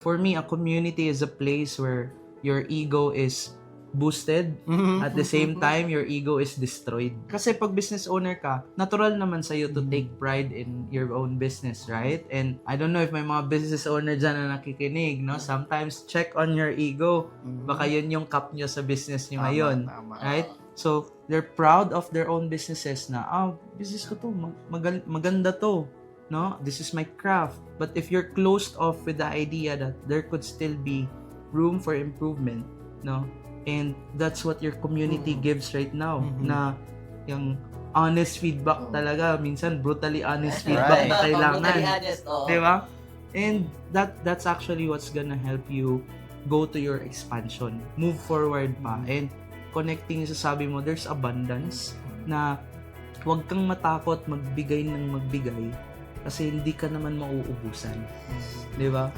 For me, a community is a place where your ego is boosted. At the same time, your ego is destroyed. Kasi pag business owner ka, natural naman sa'yo to take pride in your own business, right? And I don't know if may mga business owner dyan na nakikinig, no? Sometimes check on your ego. Baka yun yung cup nyo sa business nyo ngayon. Right? So, they're proud of their own businesses na, business ko to, maganda to. No? This is my craft. But if you're closed off with the idea that there could still be room for improvement, no? And that's what your community gives right now, na yung honest feedback talaga, minsan brutally honest feedback na kailangan. Brutally honest, oo. Di ba? And that's actually what's gonna help you go to your expansion, move forward pa. And connecting sa sabi mo, there's abundance, na huwag kang matakot magbigay ng magbigay kasi hindi ka naman mauubusan. Di ba?